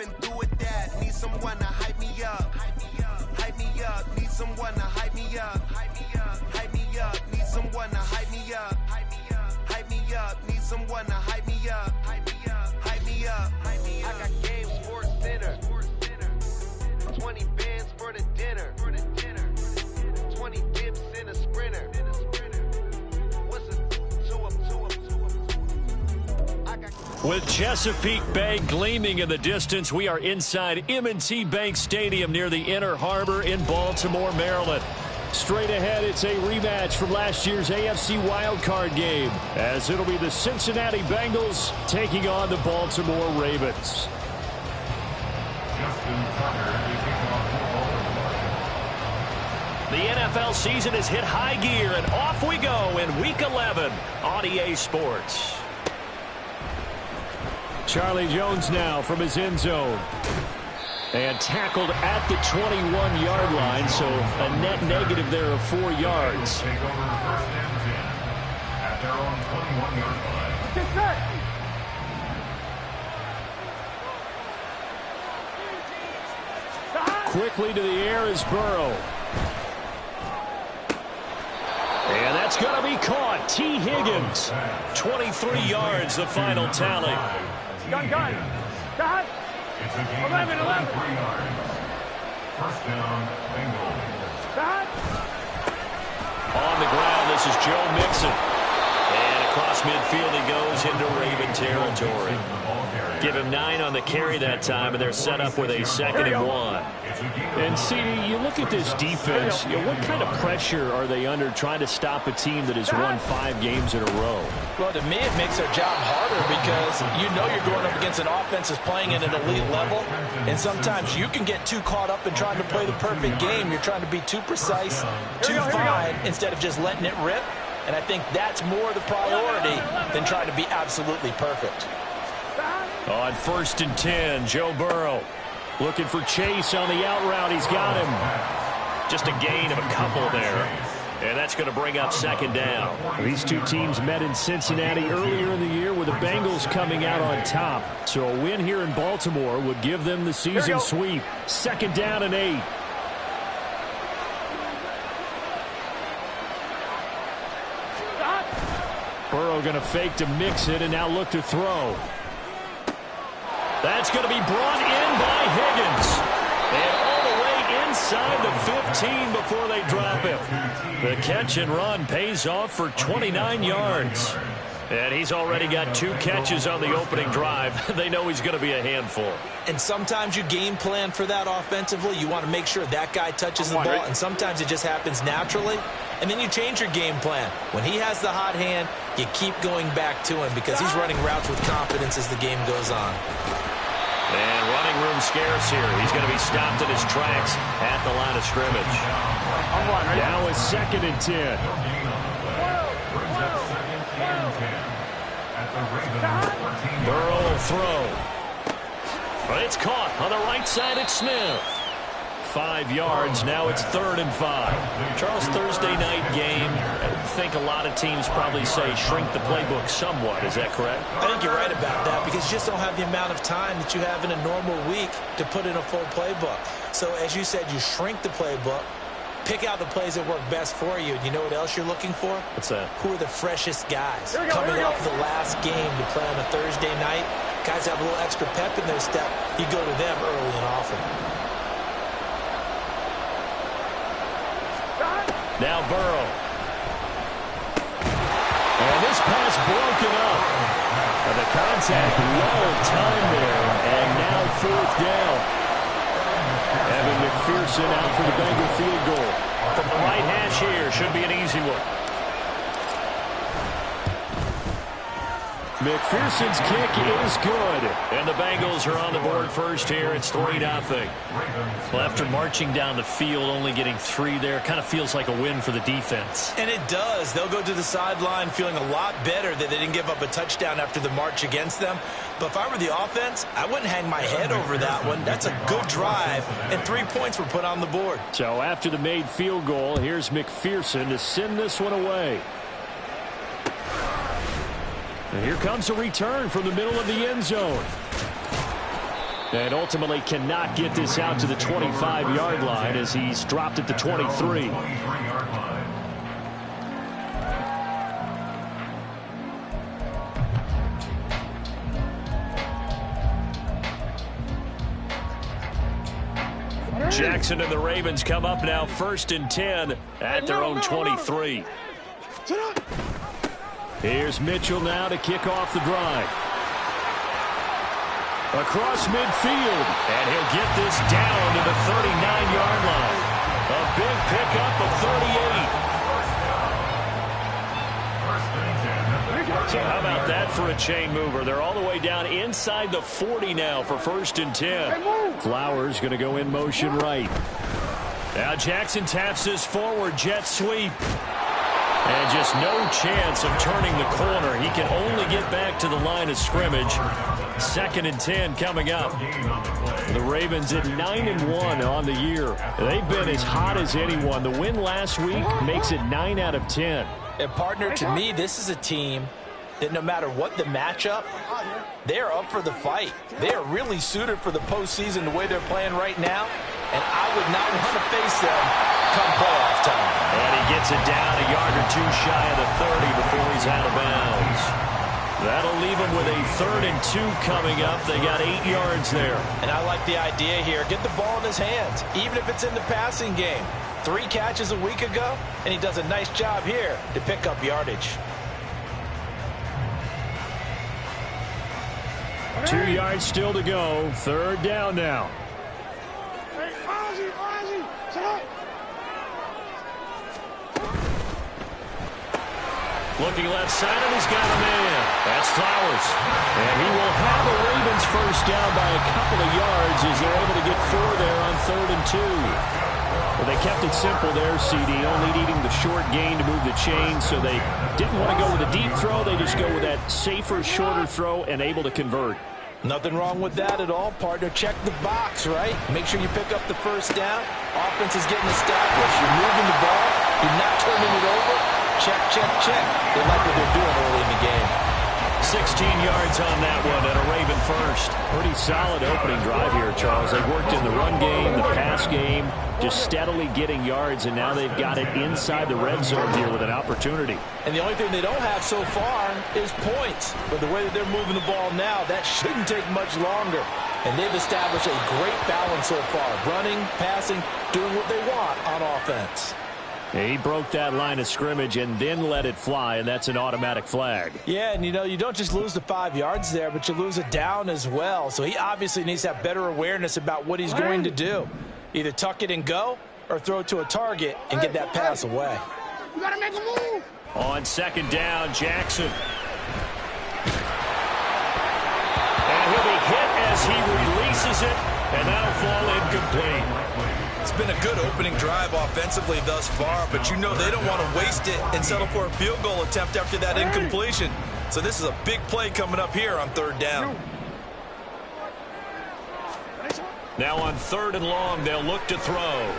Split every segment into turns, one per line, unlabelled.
been through with that. Need someone to hype me up. Hype me up. Need someone to hype me up. Hype me up. Need someone to hype me up. Hype me up. Need someone to hype me up. Hype me up. I got game sports dinner. 20 bands for the dinner. 20 dips in a sprinter.
With Chesapeake Bay gleaming in the distance, we are inside M&T Bank Stadium near the Inner Harbor in Baltimore, Maryland. Straight ahead, it's a rematch from last year's AFC wildcard game, as it'll be the Cincinnati Bengals taking on the Baltimore Ravens. The NFL season has hit high gear, and off we go in Week 11 on EA Sports. Charlie Jones now from his end zone. And tackled at the 21-yard line, so a net negative there of 4 yards.
Take over first and 10 at their own 21-yard line.
Quickly to the air is Burrow. And that's going to be caught. T. Higgins. 23 yards, the final tally.
Gun. It's a game 11. 3 yards. First down, Bengals.
On the ground, this is Joe Mixon. And across midfield he goes into Raven territory. Give him 9 on the carry that time, and they're set up with a 2nd and 1. And, CD, you look at this defense, what kind of pressure are they under trying to stop a team that has won 5 games in a row?
Well, to me, it makes their job harder because you know you're going up against an offense that's playing at an elite level, and sometimes you can get too caught up in trying to play the perfect game. You're trying to be too precise, too fine, instead of just letting it rip. And I think that's more the priority than trying to be absolutely perfect.
On 1st and 10, Joe Burrow looking for Chase on the out route. He's got him. Just a gain of a couple there. And that's going to bring up 2nd down. These two teams met in Cincinnati earlier in the year with the Bengals coming out on top. So a win here in Baltimore would give them the season sweep. 2nd down and 8. Burrow going to fake to mix it and now look to throw. That's going to be brought in by Higgins. And all the way inside the 15 before they drop him. The catch and run pays off for 29 yards. And he's already got 2 catches on the opening drive. They know he's going to be a handful.
And sometimes you game plan for that offensively. You want to make sure that guy touches the ball. And sometimes it just happens naturally. And then you change your game plan. When he has the hot hand, you keep going back to him because he's running routes with confidence as the game goes on.
And running room scarce here. He's going to be stopped in his tracks at the line of scrimmage. Now a 2nd and 10. Burrow will throw. But it's caught on the right side. It's Smith. 5 yards. Now it's 3rd and 5. Charles, Thursday night game. I think a lot of teams probably say shrink the playbook somewhat. Is that correct?
I think you're right about that because you just don't have the amount of time that you have in a normal week to put in a full playbook. So as you said, you shrink the playbook, pick out the plays that work best for you. And you know what else you're looking for?
What's that?
Who are the freshest guys coming off the last game to play on a Thursday night? Guys have a little extra pep in their step. You go to them early and often.
Now Burrow. And this pass broken up. And the contact well timed there. And now 4th down. Evan McPherson out for the Bengal field goal. From the right hash here, should be an easy one. McPherson's kick is good. And the Bengals are on the board first here. It's 3-0. Well, after marching down the field, only getting 3 there, kind of feels like a win for the defense.
And it does. They'll go to the sideline feeling a lot better that they didn't give up a touchdown after the march against them. But if I were the offense, I wouldn't hang my head over that one. That's a good drive, and 3 points were put on the board.
So after the made field goal, here's McPherson to send this one away. And here comes a return from the middle of the end zone. And ultimately cannot get this out to the 25-yard line as he's dropped at the 23. Jackson and the Ravens come up now 1st and 10 at their own 23. Here's Mitchell now to kick off the drive. Across midfield, and he'll get this down to the 39-yard line. A big pickup of 38. So how about that for a chain mover? They're all the way down inside the 40 now for 1st and 10. Flowers going to go in motion right. Now Jackson taps this forward jet sweep. And just no chance of turning the corner. He can only get back to the line of scrimmage. 2nd and 10 coming up. The Ravens at 9-1 on the year. They've been as hot as anyone. The win last week makes it 9 out of 10.
And partner, to me, this is a team that no matter what the matchup, they're up for the fight. They are really suited for the postseason the way they're playing right now. And I would not want to face them come playoff time.
And he gets it down a yard or two shy of the 30 before he's out of bounds. That'll leave him with a 3rd and 2 coming up. They got 8 yards there.
And I like the idea here. Get the ball in his hands, even if it's in the passing game. 3 catches a week ago, and he does a nice job here to pick up yardage.
2 yards still to go. 3rd down now. Looking left side, and he's got a man. That's Flowers. And he will have the Ravens first down by a couple of yards as they're able to get 4 there on 3rd and 2. Well, they kept it simple there, CD, only needing the short gain to move the chain, so they didn't want to go with a deep throw. They just go with that safer, shorter throw and able to convert.
Nothing wrong with that at all, partner. Check the box, right? Make sure you pick up the first down. Offense is getting established. You're moving the ball. You're not turning it over. Check, check, check. They like what they're doing early in the game.
16 yards on that one and a Raven first. Pretty solid opening drive here, Charles. They've worked in the run game, the pass game, just steadily getting yards, and now they've got it inside the red zone here with an opportunity.
And the only thing they don't have so far is points. But the way that they're moving the ball now, that shouldn't take much longer. And they've established a great balance so far. Running, passing, doing what they want on offense.
He broke that line of scrimmage and then let it fly, and that's an automatic flag.
Yeah, and you know, you don't just lose the 5 yards there, but you lose it down as well. So he obviously needs to have better awareness about what he's going to do. Either tuck it and go or throw it to a target and get that pass away.
You got to make a move.
On 2nd down, Jackson. And he'll be hit as he releases it, and that'll fall incomplete.
It's been a good opening drive offensively thus far, but you know they don't want to waste it and settle for a field goal attempt after that incompletion. So this is a big play coming up here on 3rd down.
Now on 3rd and long, they'll look to throw.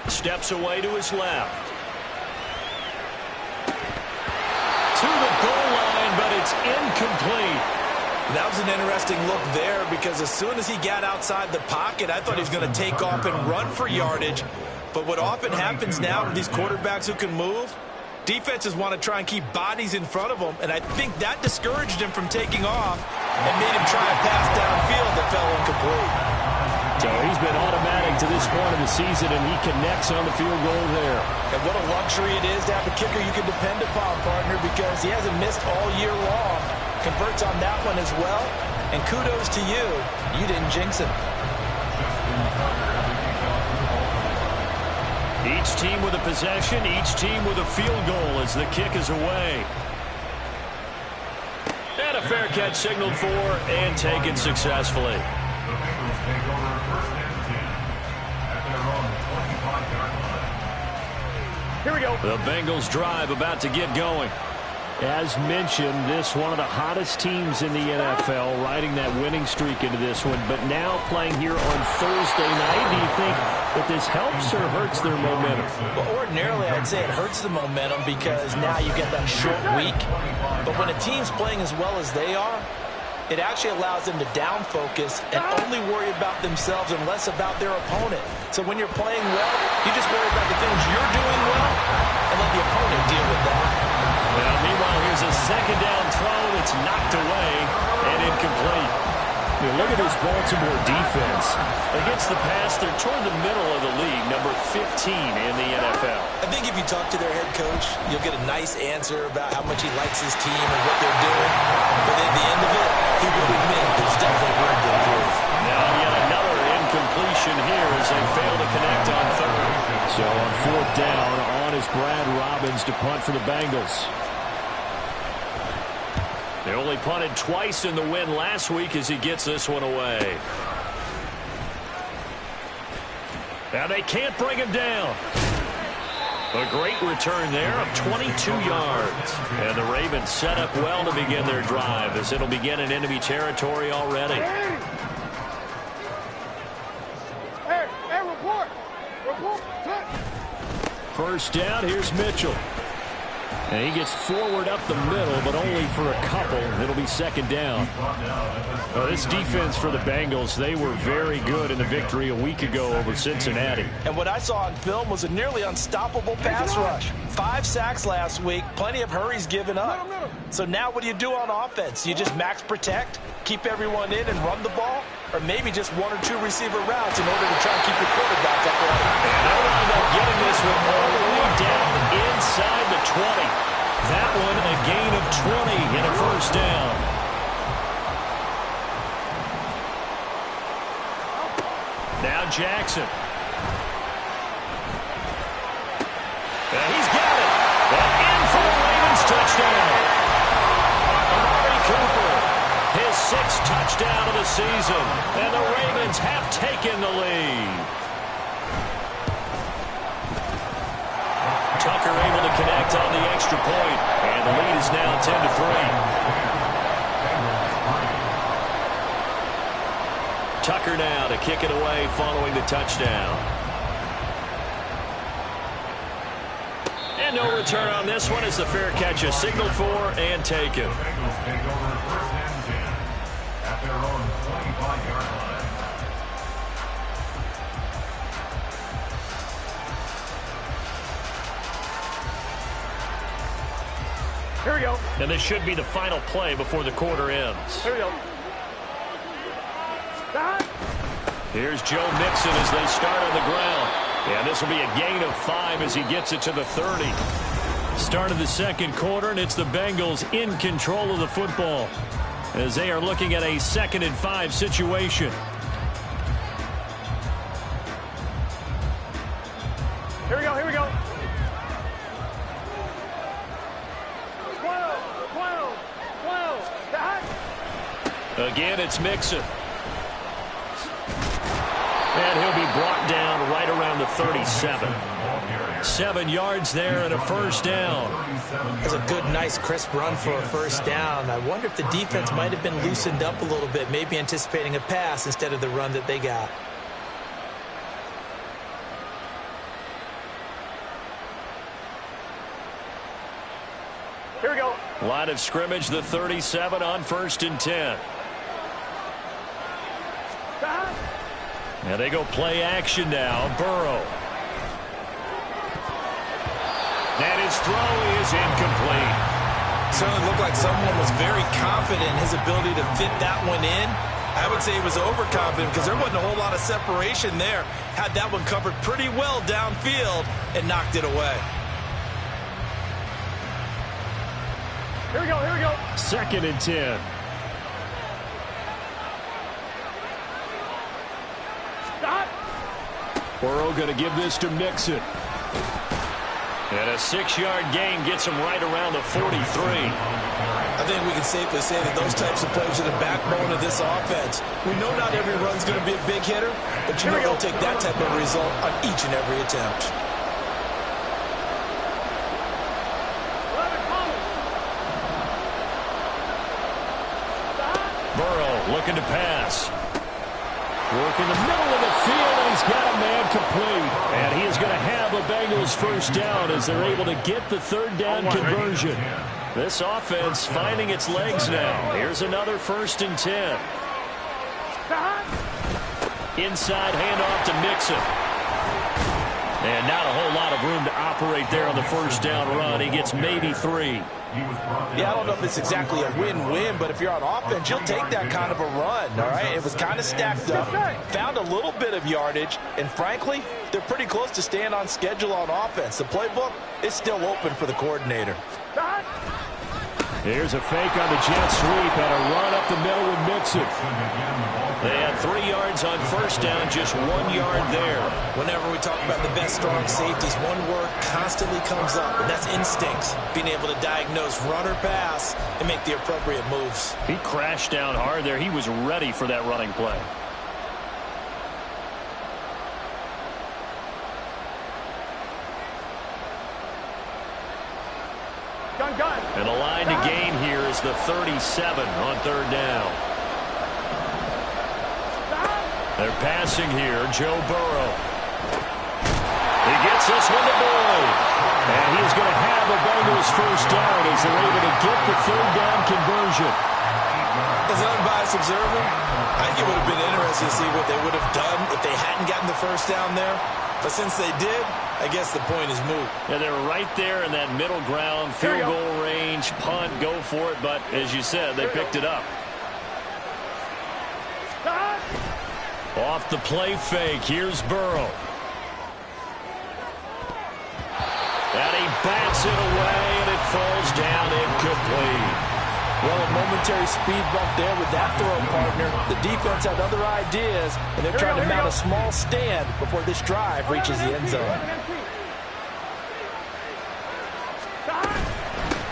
Steps away to his left. To the goal line, but it's incomplete.
That was an interesting look there because as soon as he got outside the pocket, I thought he was going to take off and run for yardage. But what often happens now with these quarterbacks who can move, defenses want to try and keep bodies in front of them, and I think that discouraged him from taking off and made him try a pass downfield that fell incomplete.
So he's been automatic to this point of the season, and he connects on the field goal there.
And what a luxury it is to have a kicker you can depend upon, partner, because he hasn't missed all year long. Converts on that one as well. And kudos to you. You didn't jinx him.
Each team with a possession, each team with a field goal as the kick is away. And a fair catch signaled for and taken successfully.
Here we go.
The Bengals drive about to get going. As mentioned, this one of the hottest teams in the NFL, riding that winning streak into this one, but now playing here on Thursday night. Do you think that this helps or hurts their momentum?
Well, ordinarily, I'd say it hurts the momentum because now you get that short week. But when a team's playing as well as they are, it actually allows them to down focus and only worry about themselves and less about their opponent. So when you're playing well, you just worry about the things you're doing well and let the opponent deal with that.
Well, meanwhile, here's a second down throw that's knocked away and incomplete. Look at this Baltimore defense. Against the pass, they're toward the middle of the league, number 15 in the NFL.
I think if you talk to their head coach, you'll get a nice answer about how much he likes his team and what they're doing. But at the end of it, he will admit there's definitely room to improve.
Now yet another incompletion here as they fail to connect on third. So on fourth down, on is Brad Robbins to punt for the Bengals. They only punted twice in the win last week as he gets this one away. Now they can't bring him down. A great return there of 22 yards. And the Ravens set up well to begin their drive as it'll begin in enemy territory already.
Hey, report.
First down, here's Mitchell. And he gets forward up the middle, but only for a couple. It'll be second down. This defense for the Bengals, they were very good in the victory a week ago over Cincinnati.
And what I saw on film was a nearly unstoppable pass rush. 5 sacks last week, plenty of hurries given up. So now what do you do on offense? You just max protect, keep everyone in and run the ball? Or maybe just 1 or 2 receiver routes in order to try and keep your quarterback upright?
And they'll wind up getting this one all the way down inside the 20. That one a gain of 20 and a first down. Now Jackson. And he's got it. And in for the Ravens touchdown. Amari Cooper, his 6th touchdown of the season. And the Ravens have taken the lead. Tucker able to connect on the extra point, and the lead is now 10-3. Tucker now to kick it away following the touchdown. And no return on this one as the fair catch is signaled for and taken.
Bengals take over first and 10 at their own 25-yard line.
Here we go.
And this should be the final play before the quarter ends.
Here we go.
Here's Joe Mixon as they start on the ground. And this will be a gain of 5 as he gets it to the 30. Start of the second quarter, and it's the Bengals in control of the football as they are looking at a 2nd and 5 situation.
Here we go, here we go. 12.
Again, it's Mixon. And he'll be brought down right around the 37. 7 yards there and a first down.
That's a good, nice, crisp run for a first down. I wonder if the defense might have been loosened up a little bit, maybe anticipating a pass instead of the run that they got.
Here we go.
Line of scrimmage, the 37 on 1st and 10. And they go play action now. Burrow. And his throw is incomplete.
Certainly looked like someone was very confident in his ability to fit that one in. I would say he was overconfident because there wasn't a whole lot of separation there. Had that one covered pretty well downfield and knocked it away.
Here we go, here we go.
2nd and 10.
Stop.
Burrow going to give this to Mixon. And a 6-yard gain gets him right around the 43.
I think we can safely say that those types of plays are the backbone of this offense. We know not every run's going to be a big hitter, but you know they'll take that type of result on each and every attempt.
Burrow looking to pass. Work in the middle of the field, and he's got a man complete. And he is going to have a Bengals first down as they're able to get the 3rd down conversion. This offense finding its legs now. Here's another 1st and 10. Inside handoff to Mixon. And not a whole lot of room to operate there on the 1st down run. He gets maybe 3.
Yeah, I don't know if it's exactly a win-win, but if you're on offense, you'll take that kind of a run, all right? It was kind of stacked up, found a little bit of yardage, and frankly, they're pretty close to staying on schedule on offense. The playbook is still open for the coordinator.
Here's a fake on the jet sweep and a run up the middle with Mixon. They had 3 yards on 1st down, just 1 yard there.
Whenever we talk about the best strong safeties, one word constantly comes up, and that's instincts. Being able to diagnose run or pass and make the appropriate moves.
He crashed down hard there. He was ready for that running play.
Gun.
And the line to gain here is the 37 on 3rd down. They're passing here. Joe Burrow. He gets this one to Boyd. And he's going to have a Bengals 1st down as they're able to get the 3rd down conversion.
As an unbiased observer, I think it would have been interesting to see what they would have done if they hadn't gotten the 1st down there. But since they did, I guess the point is moot.
Yeah, they're right there in that middle ground, field goal range, punt, go for it. But as you said, they picked it up. Off the play fake, here's Burrow. And he bats it away, and it falls down incomplete.
Well, a momentary speed bump there with that throw, partner. The defense had other ideas, and they're trying to mount a small stand before this drive reaches the end zone.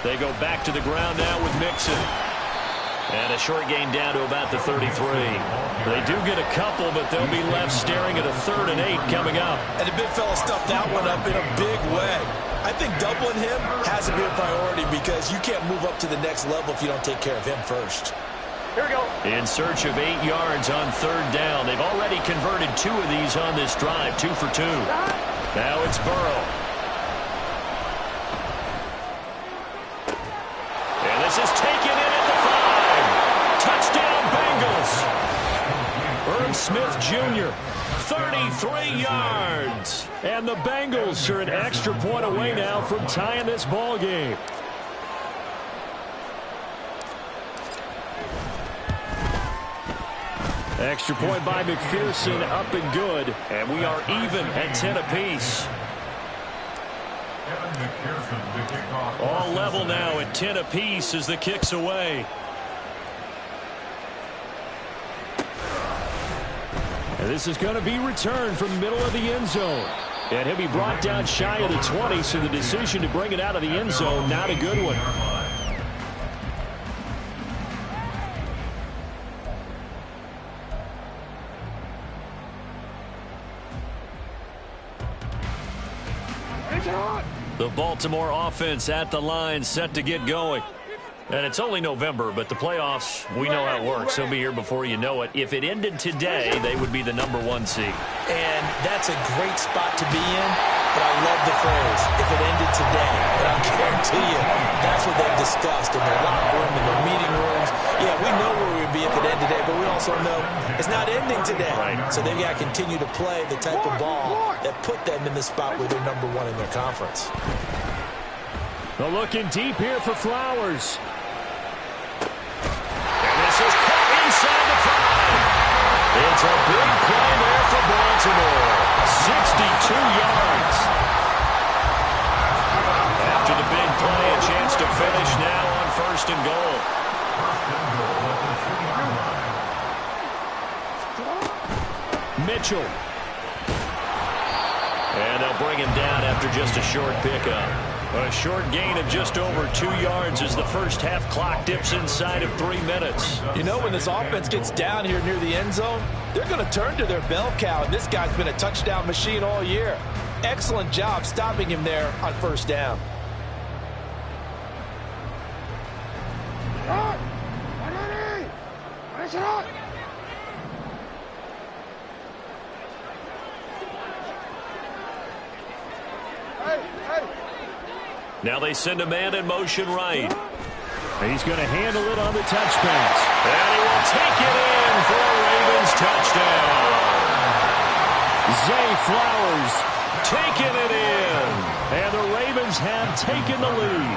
They go back to the ground now with Mixon. And a short gain down to about the 33. They do get a couple, but they'll be left staring at a 3rd and 8 coming up.
And the big fella stuffed that one up in a big way. I think doubling him has to be a priority because you can't move up to the next level if you don't take care of him first.
Here we go.
In search of 8 yards on 3rd down. They've already converted 2 of these on this drive, 2 for 2. Now it's Burrow. And this is taken in at the 5. Touchdown, Bengals. Irv Smith Jr., 33 yards. And the Bengals are an extra point away now from tying this ball game. Extra point by McPherson, up and good. And we are even at 10 apiece. All level now at 10 apiece as the kick's away. And this is going to be returned from the middle of the end zone. And he'll be brought down shy of the 20, so the decision to bring it out of the end zone, not a good one. The Baltimore offense at the line, set to get going. And it's only November, but the playoffs, we know how it works. They'll be here before you know it. If it ended today, they would be the #1 seed.
And that's a great spot to be in, but I love the phrase, if it ended today. And I'll guarantee you, that's what they've discussed in their locker room, in their meeting rooms. Yeah, we know where we would be if it ended today, but we also know it's not ending today.
Right.
So they've got to continue to play the type of ball that put them in the spot where they're #1 in their conference.
They're looking deep here for Flowers. This is caught inside the 5. It's a big play there for Baltimore. 62 yards. After the big play, a chance to finish now on 1st and goal. Mitchell. And they'll bring him down after just a short pickup. A short gain of just over 2 yards as the first half clock dips inside of 3 minutes.
You know, when this offense gets down here near the end zone, they're going to turn to their bell cow, and this guy's been a touchdown machine all year. Excellent job stopping him there on 1st down.
Now they send a man in motion right.
He's going to handle it on the touch pass.
And he will take it in for a Ravens touchdown.
Zay Flowers taking it in. And the Ravens have taken the lead.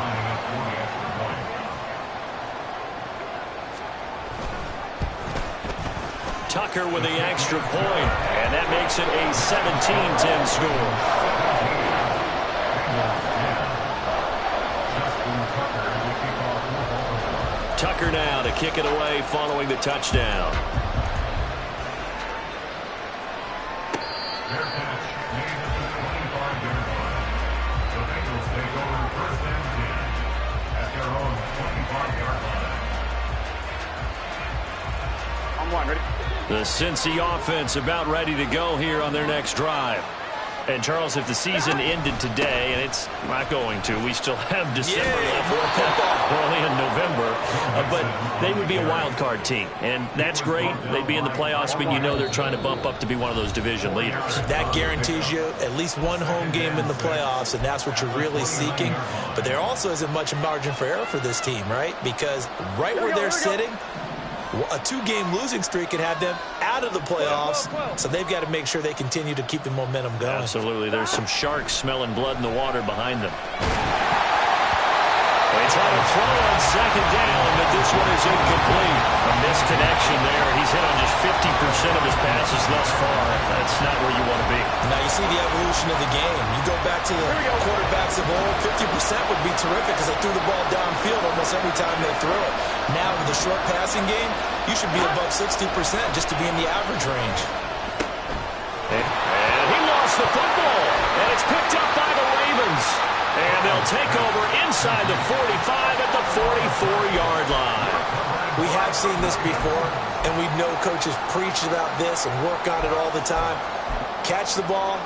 Tucker with the extra point, and that makes it a 17-10 score. Tucker now to kick it away following the touchdown.
Their catch made at the 25-yard line. The Bengals take over first and 10 at their own 25-yard line.
On one, ready?
The Cincy offense about ready to go here on their next drive. And, Charles, if the season ended today, and it's not going to, we still have December left. We're only in November. But they would be a wild card team. And that's great. They'd be in the playoffs, but you know they're trying to bump up to be one of those division leaders.
That guarantees you at least one home game in the playoffs, and that's what you're really seeking. But there also isn't much margin for error for this team, right? Because right where they're sitting, a two-game losing streak could have them out of the playoffs, so they've got to make sure they continue to keep the momentum going.
Absolutely. There's some sharks smelling blood in the water behind them. They try to throw on second down, but this one is incomplete. A missed connection there. He's hit on just 50% of his passes thus far. That's not where you want to be.
Now you see the evolution of the game. You go back to the quarterbacks of old, 50% would be terrific because they threw the ball downfield almost every time they threw it. Now with the short passing game, you should be above 60% just to be in the average range.
And he lost the football, and it's picked up by the Ravens. And they'll take over inside the 45 at the 44-yard line.
We have seen this before, and we know coaches preach about this and work on it all the time. Catch the ball.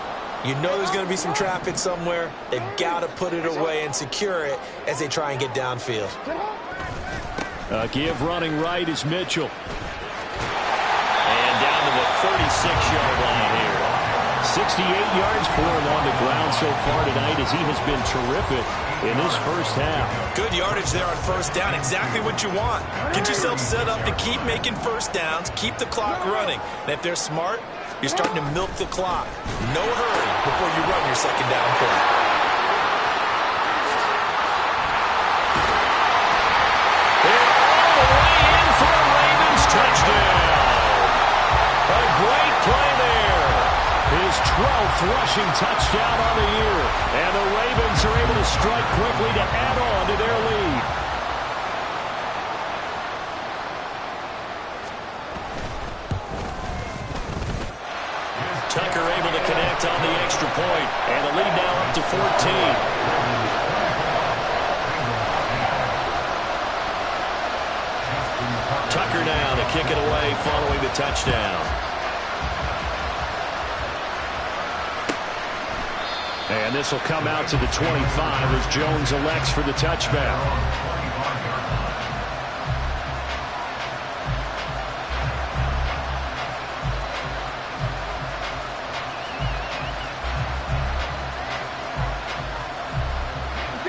You know there's going to be some traffic somewhere. They've got to put it away and secure it as they try and get downfield.
Give running right is Mitchell.
And down to the 36-yard line here.
68 yards for him on the ground so far tonight as he has been terrific in this first half.
Good yardage there on first down. Exactly what you want. Get yourself set up to keep making first downs, keep the clock running. And if they're smart, you're starting to milk the clock. No hurry before you run your second down play.
Touchdown. A great play there.
His 12th rushing touchdown on the year.
And the Ravens are able to strike quickly to add on to their lead. Tucker able to connect on the extra point. And the lead now up to 14. Tucker now to kick it away following the touchdown.
And this will come out to the 25 as Jones elects for the touchback.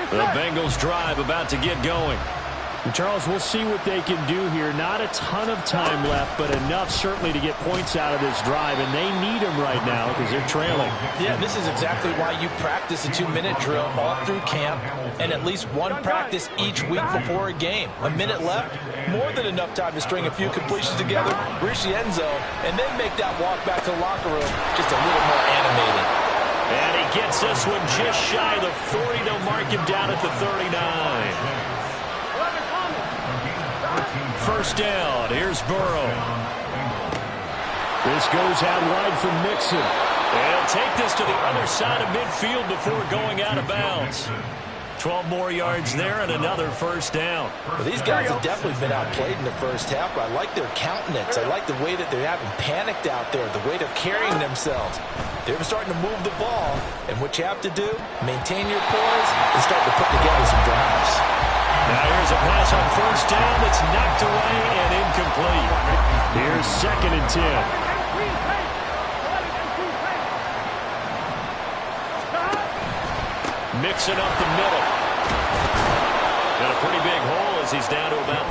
The Bengals drive about to get going.
And Charles, we'll see what they can do here. Not a ton of time left, but enough certainly to get points out of this drive, and they need them right now because they're trailing.
Yeah, this is exactly why you practice a 2-minute drill all through camp and at least one practice each week before a game. A minute left, more than enough time to string a few completions together, reach the end zone, and then make that walk back to the locker room just a little more animated.
And he gets this one just shy of the 40. They'll mark him down at the 39. First down. Here's Burrow.
This goes out wide for Mixon.
And he'll take this to the other side of midfield before going out of bounds. 12 more yards there and another first down.
Well, these guys have definitely been outplayed in the first half, but I like their countenance. I like the way that they're having panicked out there, the way they're carrying themselves. They're starting to move the ball, and what you have to do, maintain your poise and start to put together some drives.
Now here's a pass on first down that's knocked away and incomplete.
Here's 2nd and 10.
Mixing up the middle.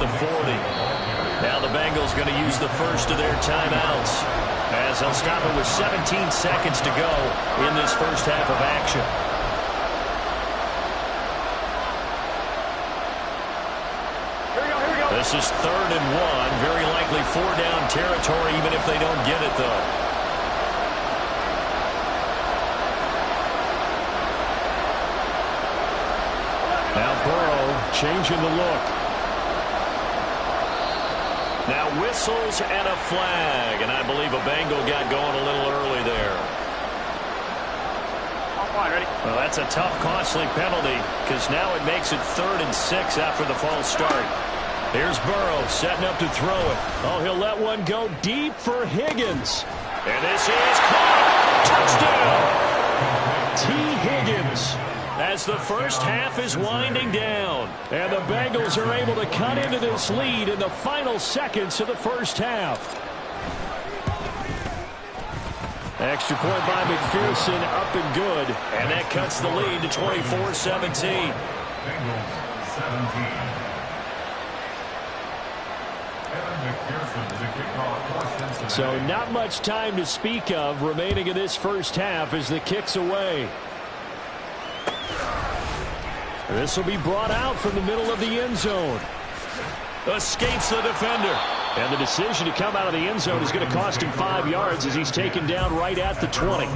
the 40. Now the Bengals going to use the first of their timeouts, as they'll stop it with 17 seconds to go in this first half of action. This is 3rd and 1. Very likely 4-down territory, even if they don't get it, though.
Now Burrow changing the look.
Now whistles and a flag, and I believe a Bengal got going a little early there.
Fine, ready?
Well, that's a tough, costly penalty, because now it makes it 3rd and 6 after the false start.
Here's Burrow setting up to throw it. Oh, he'll let one go deep for Higgins.
And this is caught. Touchdown.
T. Higgins, as the first half is winding down. And the Bengals are able to cut into this lead in the final seconds of the first half. Extra point by McPherson, up and good.
And that cuts the lead to 24-17.
Bengals 17.
So not much time to speak of remaining in this first half as the kick's away. This will be brought out from the middle of the end zone.
Escapes the defender.
And the decision to come out of the end zone is going to cost him 5 yards as he's taken down right at the 20.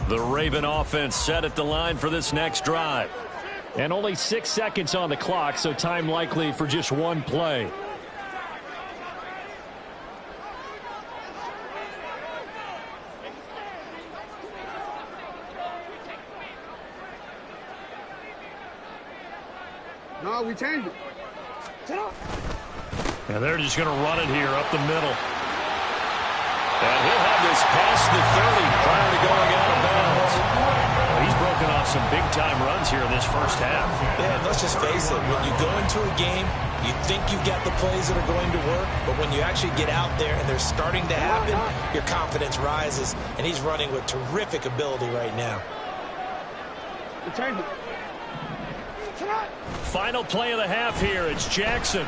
The Raven offense set at the line for this next drive.
And only 6 seconds on the clock, so time likely for just one play.
No, we changed it.
And they're just going to run it here up the middle. And he'll have this past the 30 prior to going out of bounds. He's broken off some big-time runs here in this first half.
Yeah, and let's just face it. When you go into a game, you think you've got the plays that are going to work, but when you actually get out there and they're starting to happen, your confidence rises, and he's running with terrific ability right now.
We changed it.
Final play of the half here. It's Jackson.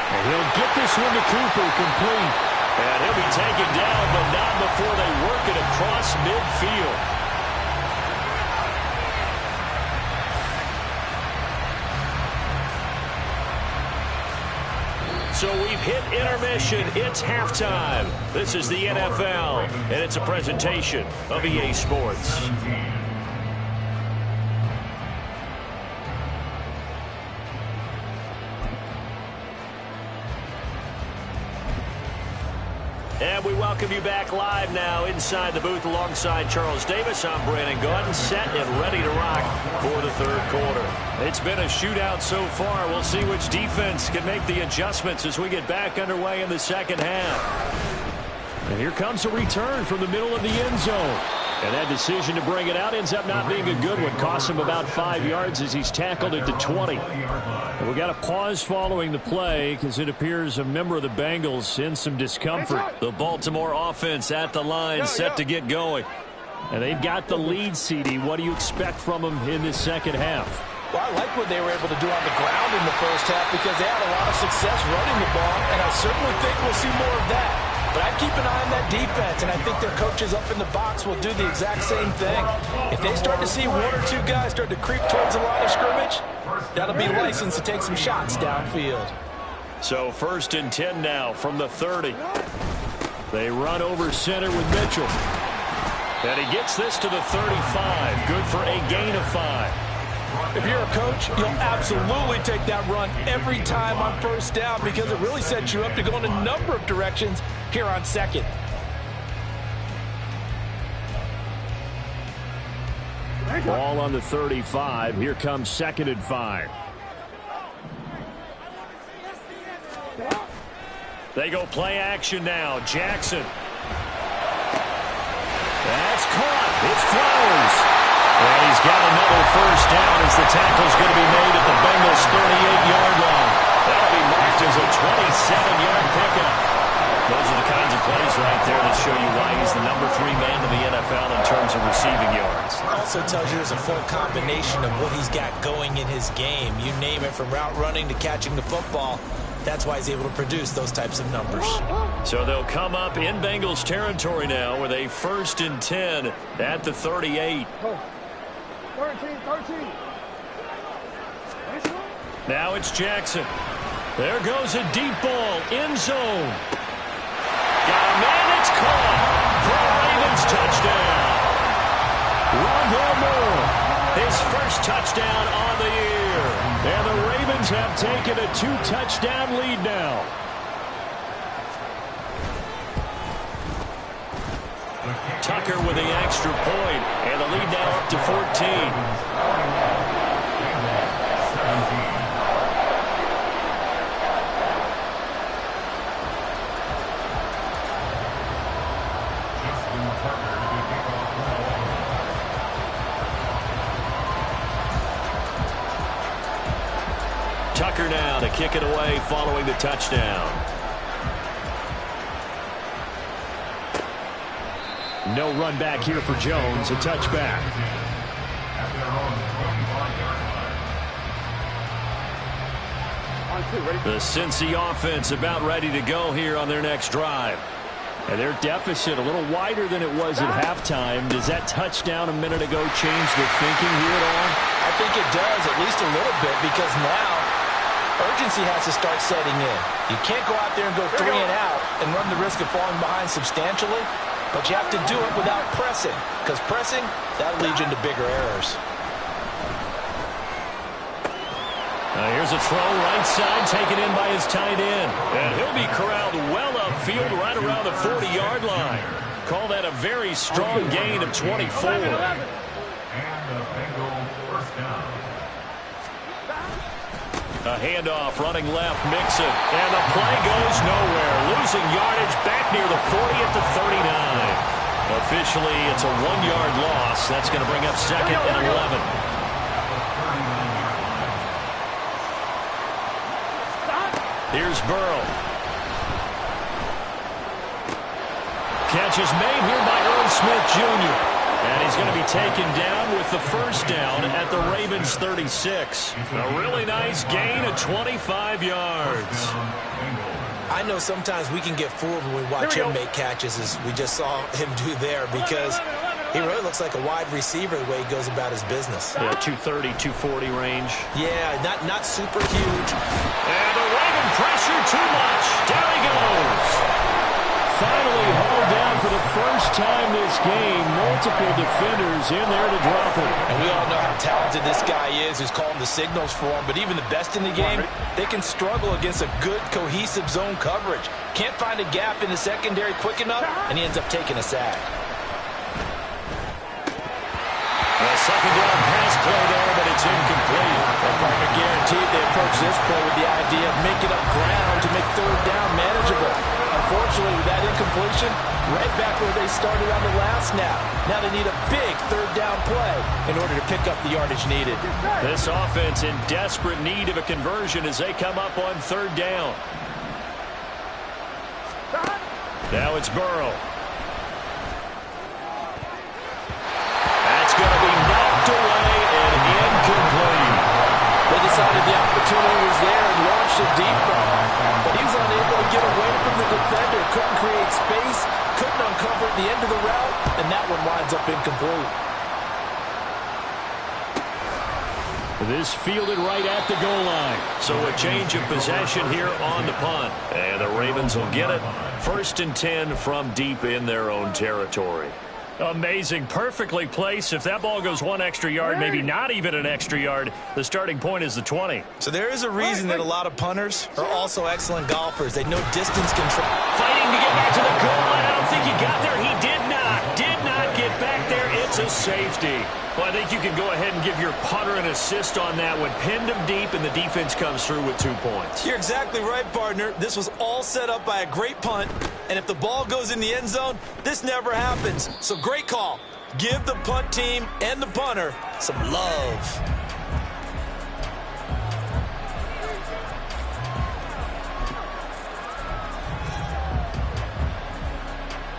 And he'll get this one to Cooper complete.
And he'll be taken down, but not before they work it across midfield. So we've hit intermission. It's halftime. This is the NFL, and it's a presentation of EA Sports. And we welcome you back live now inside the booth alongside Charles Davis. I'm Brandon Gordon, set and ready to rock for the third quarter. It's been a shootout so far. We'll see which defense can make the adjustments as we get back underway in the second half.
And here comes a return from the middle of the end zone. And that decision to bring it out ends up not being a good one. Costs him about 5 yards as he's tackled at the 20. And we got a pause following the play because it appears a member of the Bengals in some discomfort.
The Baltimore offense at the line, set to get going.
And they've got the lead, CD. What do you expect from them in this second half?
Well, I like what they were able to do on the ground in the first half because they had a lot of success running the ball, and I certainly think we'll see more of that. But I'd keep an eye on that defense, and I think their coaches up in the box will do the exact same thing. If they start to see one or two guys start to creep towards the line of scrimmage, that'll be licensed to take some shots downfield.
So 1st and 10 now from the 30.
They run over center with Mitchell.
And he gets this to the 35. Good for a gain of 5.
If you're a coach, you'll absolutely take that run every time on first down because it really sets you up to go in a number of directions here on second.
Ball on the 35. Here comes 2nd and 5.
They go play action now. Jackson.
That's caught. It's Flowers.
And he's got another first down as the tackle's going to be made at the Bengals' 38-yard line. That'll be marked as a 27-yard pickup. Those are the kinds of plays right there that show you why he's the number 3 man in the NFL in terms of receiving yards.
Also tells you there's a full combination of what he's got going in his game. You name it, from route running to catching the football. That's why he's able to produce those types of numbers.
So they'll come up in Bengals territory now with a 1st and 10 at the 38.
13.
Now it's Jackson. There goes a deep ball, end zone. Got a man, it's caught for a Ravens touchdown. Rondell Moore, his first touchdown on the year. And the Ravens have taken a 2-touchdown lead now. Tucker with the extra point, and the lead now up to 14. Tucker now to kick it away following the touchdown.
No run back here for Jones. A touchback.
The Cincy offense about ready to go here on their next drive.
And their deficit a little wider than it was at halftime. Does that touchdown a minute ago change their thinking here at all?
I think it does, at least a little bit, because now urgency has to start setting in. You can't go out there and go 3 and out and run the risk of falling behind substantially, but you have to do it without pressing, because pressing, that'll lead you into bigger errors.
Here's a throw right side taken in by his tight end. And he'll be corralled well upfield right around the 40-yard line. Call that a very strong gain of 24.
And the Bengals first down.
A handoff running left, Mixon. And the play goes nowhere. Losing yardage back near the 40 at the 39. Officially, it's a 1-yard loss. That's going to bring up 2nd and 11. Here's Burrow. Catch is made here by Earl Smith Jr. And he's going to be taken down with the first down at the Ravens 36. A really nice gain of 25 yards.
I know sometimes we can get fooled when we watch him make catches, as we just saw him do there, because he really looks like a wide receiver the way he goes about his business.
Yeah, 230, 240 range.
Yeah, not super huge.
And the Raven pressure too much. Down he goes.
Finally hauled down for the first time this game. Multiple defenders in there to drop him.
And we all know how talented this guy is, who's calling the signals for him. But even the best in the game, they can struggle against a good, cohesive zone coverage. Can't find a gap in the secondary quick enough, and he ends up taking a sack.
A second down pass play there, but it's incomplete.
Well, partner, guaranteed they approach this play with the idea of making up ground to make 3rd down manageable. Unfortunately, with that incompletion, right back where they started on the last snap. Now they need a big 3rd down play in order to pick up the yardage needed.
This offense in desperate need of a conversion as they come up on 3rd down. Now it's Burrow. That's going to be knocked away and incomplete.
They decided the opportunity was there and launched a deep ball. But he was unable to get away from the defender. Couldn't create space. Couldn't uncover at the end of the route. And that one winds up incomplete.
This fielded right at the goal line.
So a change of possession here on the punt. And the Ravens will get it. 1st and 10 from deep in their own territory. Amazing. Perfectly placed. If that ball goes 1 extra yard, maybe not even an extra yard, the starting point is the 20.
So there is a reason that a lot of punters are also excellent golfers. They know distance control.
Fighting to get back to the goal line. I don't think he got there. He did not get back there. It's a safety. Well, I think you can go ahead and give your punter an assist on that one. Pinned him deep, and the defense comes through with 2 points.
You're exactly right, partner. This was all set up by a great punt, and if the ball goes in the end zone, this never happens. So great call. Give the punt team and the punter some love.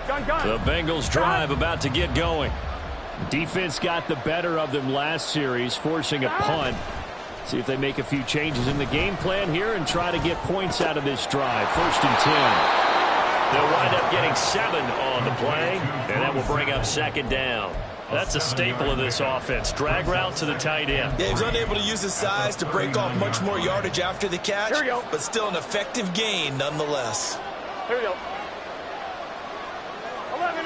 The Bengals drive about to get going. Defense got the better of them last series, forcing a punt. See if they make a few changes in the game plan here and try to get points out of this drive. 1st and 10.
They'll wind up getting 7 on the play, and that will bring up 2nd down. That's a staple of this offense. Drag route to the tight end.
Yeah, he was unable to use his size to break off much more yardage after the catch,
Here we go.
but still an effective gain nonetheless.
Here we go. 11.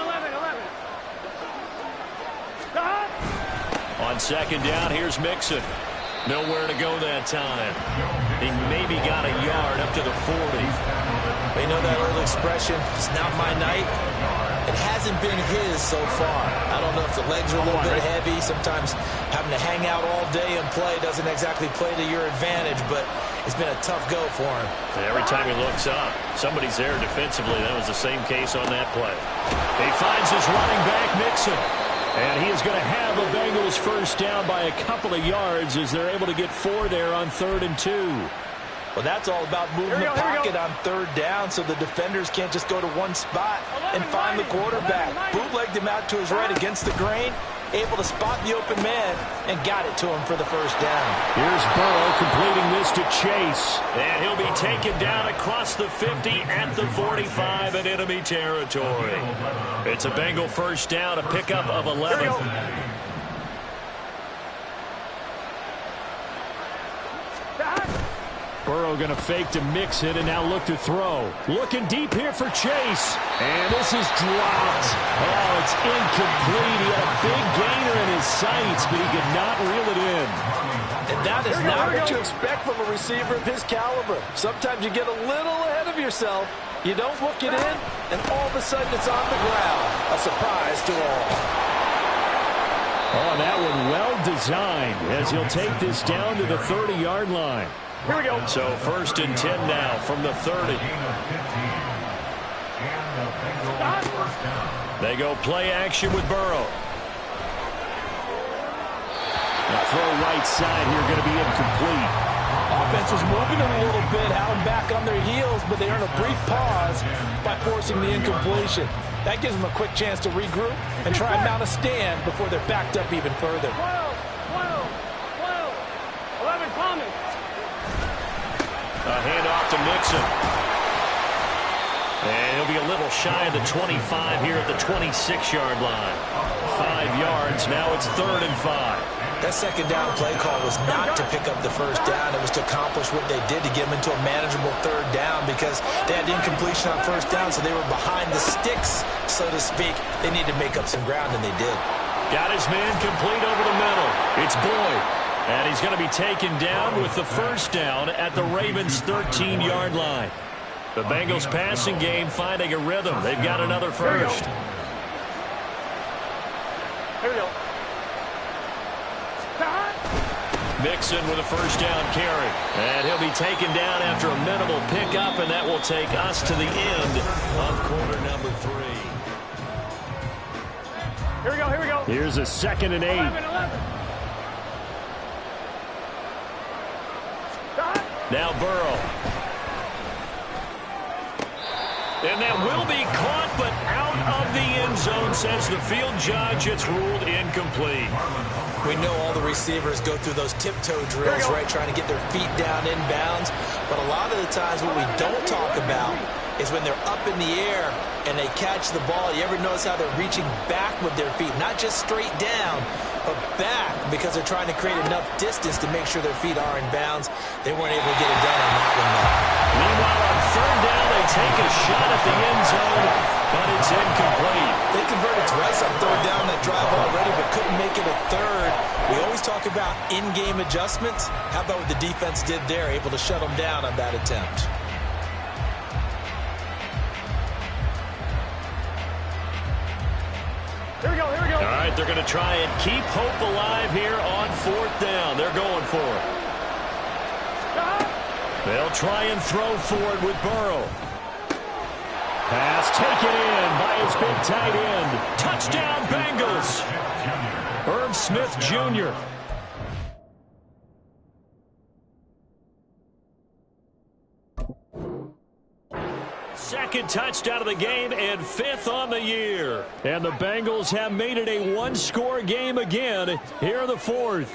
On 2nd down, here's Mixon. Nowhere to go that time. He maybe got a yard up to the 40.
They know that old expression, it's not my night. It hasn't been his so far. I don't know if the legs are a little bit heavy. Sometimes having to hang out all day and play doesn't exactly play to your advantage, but it's been a tough go for him.
And every time he looks up, somebody's there defensively. That was the same case on that play. He finds his running back, Mixon. And he is going to have the Bengals 1st down by a couple of yards as they're able to get 4 there on 3rd and 2.
Well, that's all about moving the pocket on 3rd down so the defenders can't just go to one spot and find the quarterback. Bootlegged him out to his right against the grain, able to spot the open man, and got it to him for the 1st down.
Here's Burrow completing this to Chase.
And he'll be taken down across the 50 at the 45 in enemy territory. It's a Bengal 1st down, a pickup of 11.
Burrow going to fake to mix it and now look to throw. Looking deep here for Chase. And this is dropped. Oh, it's incomplete. He had a big gainer in his sights, but he could not reel it in.
And that is not what you expect from a receiver of his caliber. Sometimes you get a little ahead of yourself. You don't look it in, and all of a sudden it's on the ground. A surprise to all.
Oh, that one well designed as he'll take this down to the 30-yard line.
Here we go.
So 1st and 10 now from the 30. They go play action with Burrow.
The throw right side here going to be incomplete.
Offense was moving it a little bit, having back on their heels, but they earn a brief pause by forcing the incompletion. That gives them a quick chance to regroup and try and mount a stand before they're backed up even further.
11 coming.
A handoff to Mixon. And he'll be a little shy of the 25 here at the 26-yard line. 5 yards. Now it's 3rd and 5.
That 2nd down play call was not to pick up the 1st down. It was to accomplish what they did to get them into a manageable 3rd down because they had incompletion on 1st down, so they were behind the sticks, so to speak. They needed to make up some ground, and they did.
Got his man complete over the middle. It's Boyd. And he's going to be taken down with the 1st down at the Ravens' 13-yard line. The Bengals passing game finding a rhythm. They've got another 1st.
Here we go.
Mixon with a 1st down carry. And he'll be taken down after a minimal pickup, and that will take us to the end of quarter number 3.
Here we go.
Here's a 2nd and 8.
11.
Now Burrow. And that will be caught, but out of the end zone, says the field judge. It's ruled incomplete.
We know all the receivers go through those tiptoe drills, right, trying to get their feet down inbounds. But a lot of the times what we don't talk about is when they're up in the air and they catch the ball. You ever notice how they're reaching back with their feet, not just straight down, but back, because they're trying to create enough distance to make sure their feet are in bounds. They weren't able to get it done on that one, though.
Meanwhile, on 3rd down, they take a shot at the end zone, but it's incomplete.
They converted twice on 3rd down that drive already, but couldn't make it a 3rd. We always talk about in-game adjustments. How about what the defense did there, able to shut them down on that attempt?
Here we go.
All right, they're going to try and keep hope alive here on 4th down. They're going for it. They'll try and throw for it with Burrow.
Pass taken in by his big tight end.
Touchdown, Bengals.
Irv Smith Jr.
second touchdown of the game and 5th on the year.
And the Bengals have made it a one-score game again here in the 4th.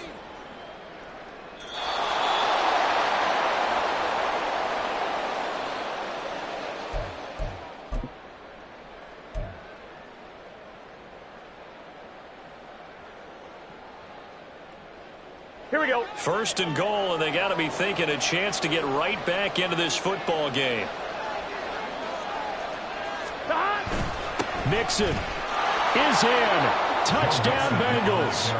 Here we go.
1st and goal, and they got to be thinking a chance to get right back into this football game.
Mixon is in. Touchdown, Bengals.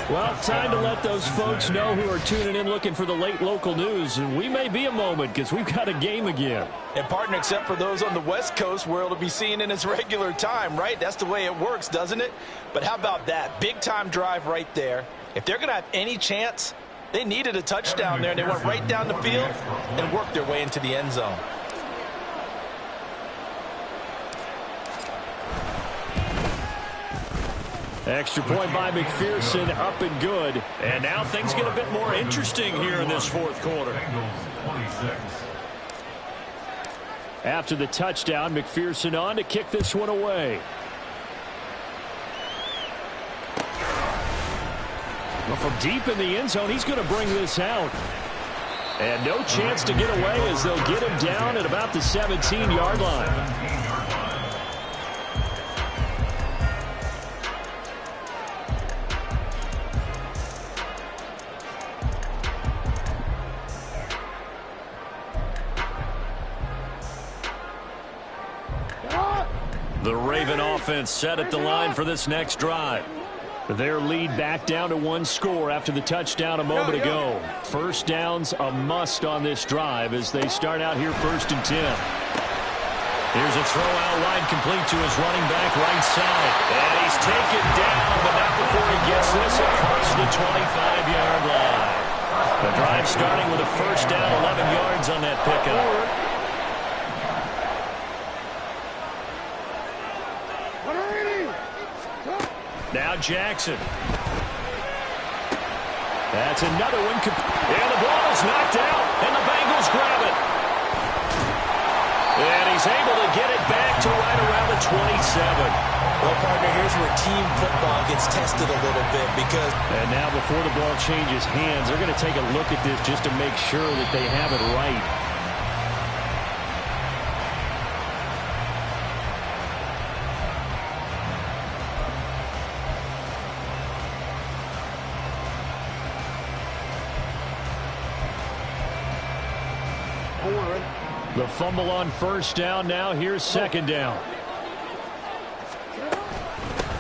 Well, time to let those folks know who are tuning in looking for the late local news. And we may be a moment because we've got a game again.
And, partner, except for those on the West Coast where it'll be seen in its regular time, right? That's the way it works, doesn't it? But how about that? Big-time drive right there. If they're going to have any chance, they needed a touchdown there, and they went right down the field and worked their way into the end zone.
Extra point by McPherson, up and good.
And now things get a bit more interesting here in this 4th quarter.
After the touchdown, McPherson on to kick this one away. Well, from deep in the end zone, he's going to bring this out. And no chance to get away as they'll get him down at about the 17-yard line.
The Raven offense set at the line for this next drive.
Their lead back down to 1 score after the touchdown a moment ago. First down's a must on this drive as they start out here 1st and 10.
Here's a throw out wide complete to his running back right side. And he's taken down, but not before he gets this across the 25-yard line. The drive starting with a first down, 11 yards on that pickup. Now Jackson.
That's another one.
And the ball is knocked out, and the Bengals grab it. And he's able to get it back to right around the 27.
Well, partner, here's where team football gets tested a little bit because...
And now before the ball changes hands, they're going to take a look at this just to make sure that they have it right. The fumble on first down. Now here's second down.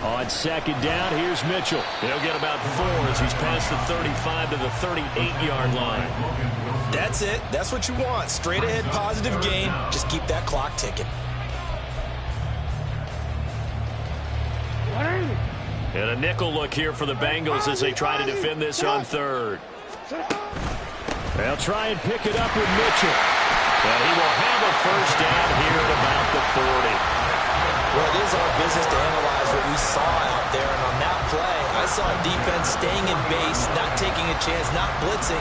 On second down, here's Mitchell.
He'll get about 4 as he's past the 35 to the 38-yard line.
That's it. That's what you want. Straight ahead positive gain. Just keep that clock ticking.
And a nickel look here for the Bengals as they try to defend this on 3rd.
They'll try and pick it up with Mitchell.
And he will have a first down here at about the 40.
Well, it is our business to analyze what we saw out there. And on that play, I saw a defense staying in base, not taking a chance, not blitzing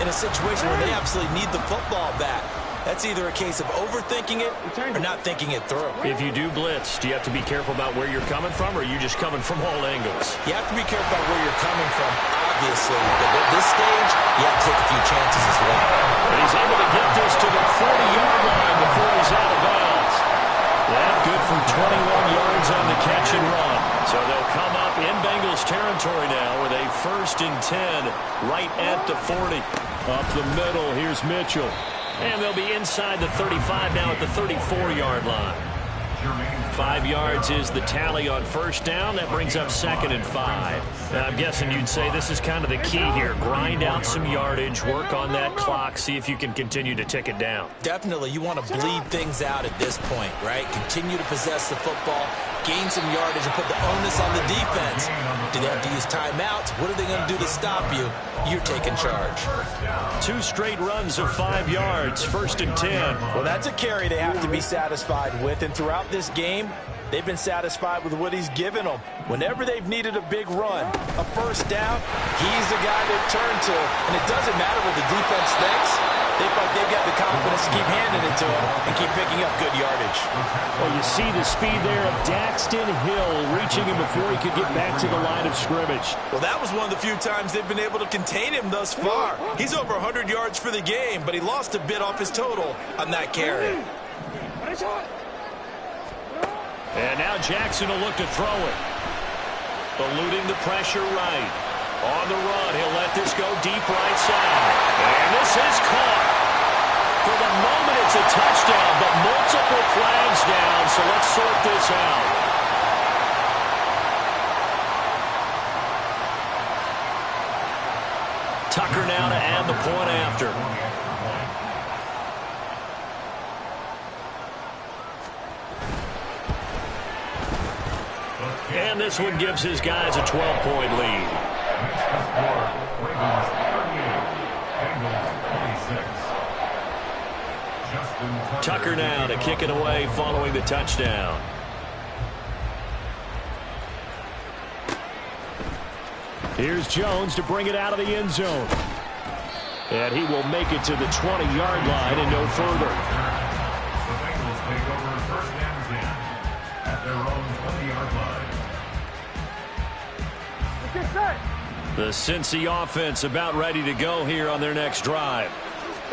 in a situation where they absolutely need the football back. That's either a case of overthinking it or not thinking it through.
If you do blitz, do you have to be careful about where you're coming from, or are you just coming from all angles?
You have to be careful about where you're coming from, obviously. But at this stage, you have to take a few chances as well.
But he's able to get this to the 40-yard line before he's out of bounds. That good for 21 yards on the catch and run. So they'll come up in Bengals territory now with a 1st and 10 right at the 40.
Up the middle, here's Mitchell.
And they'll be inside the 35 now at the 34-yard line. 5 yards is the tally on first down. That brings up 2nd and 5. Now, I'm guessing you'd say this is kind of the key here. Grind out some yardage, work on that clock, see if you can continue to tick it down.
Definitely. You want to bleed things out at this point, right? Continue to possess the football, gain some yardage, and put the onus on the defense. Do they have to use timeouts? What are they going to do to stop you? You're taking charge.
2 straight runs of 5 yards, 1st and 10.
Well, that's a carry they have to be satisfied with, and throughout this game, they've been satisfied with what he's given them. Whenever they've needed a big run, a first down, he's the guy they've turned to. And it doesn't matter what the defense thinks. They feel like they've got the confidence to keep handing it to him and keep picking up good yardage.
Well, you see the speed there of Daxton Hill reaching him before he could get back to the line of scrimmage.
Well, that was one of the few times they've been able to contain him thus far. He's over 100 yards for the game, but he lost a bit off his total on that carry.
And now Jackson will look to throw it. Eluding the pressure right. On the run, he'll let this go deep right side. And this is caught. For the moment, it's a touchdown, but multiple flags down, so let's sort this out. Tucker now to add the point after. And this one gives his guys a 12-point lead.
Ravens 38, Bengals 26.
Tucker now to kick it away following the touchdown.
Here's Jones to bring it out of the end zone. And he will make it to the 20-yard line and no further.
The Bengals take over first and 10 at their own 20-yard line.
The Cincy offense about ready to go here on their next drive.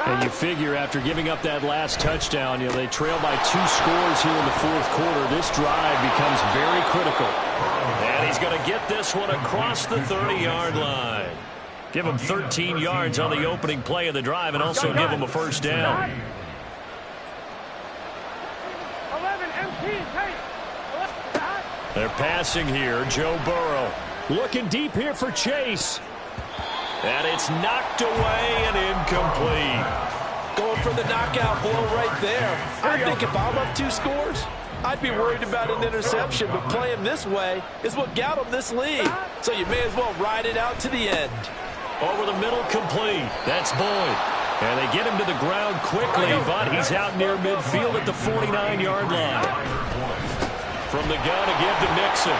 And you figure after giving up that last touchdown, they trail by 2 scores here in the fourth quarter. This drive becomes very critical.
And he's going to get this one across the 30-yard line. Give him 13 yards on the opening play of the drive and also give him a first down.
11 MT,
They're passing here. Joe Burrow.
Looking deep here for Chase.
And it's knocked away and incomplete.
Going for the knockout blow right there. I think if I'm up 2 scores, I'd be worried about an interception, but playing this way is what got him this lead. So you may as well ride it out to the end.
Over the middle, complete. That's Boyd. And they get him to the ground quickly, but he's out near midfield at the 49-yard line. From the gun, a give to Mixon.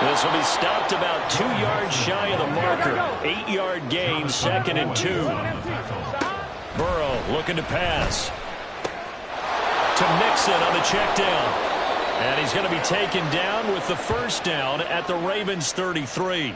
This will be stopped about 2 yards shy of the marker. 8-yard gain, 2nd and 2. Burrow looking to pass. To Mixon on the check down. And he's going to be taken down with the first down at the Ravens 33.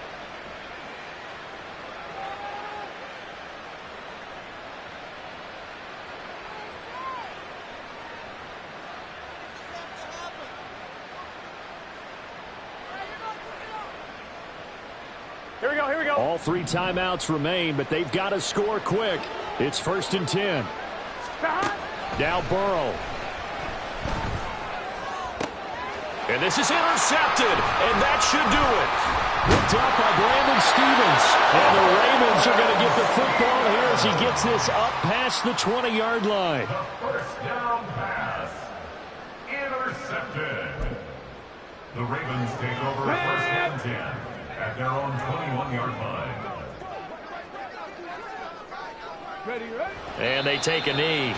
Here we go.
All 3 timeouts remain, but they've got to score quick. It's 1st and 10. Now Burrow.
And this is intercepted, and that should do it.
Picked up by Brandon Stevens. And the Ravens are going to get the football here as he gets this up past the 20-yard line.
The first down pass. Intercepted. The Ravens take over first and 10 at their own 21-yard line.
Ready?
And they take a knee.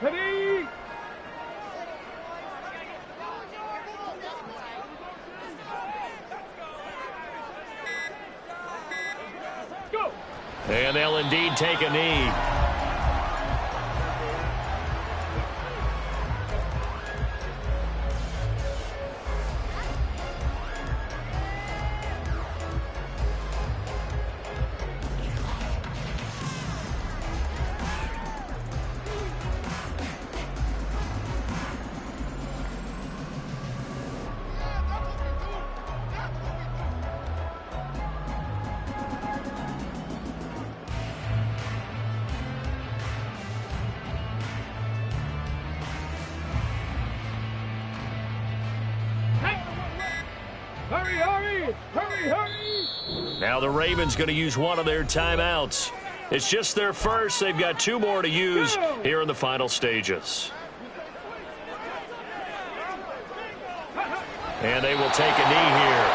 Ready? Go.
And they'll indeed take a knee.
Hurry!
Now the Ravens going to use one of their timeouts. It's just their first. They've got 2 more to use here in the final stages. And they will take a knee here.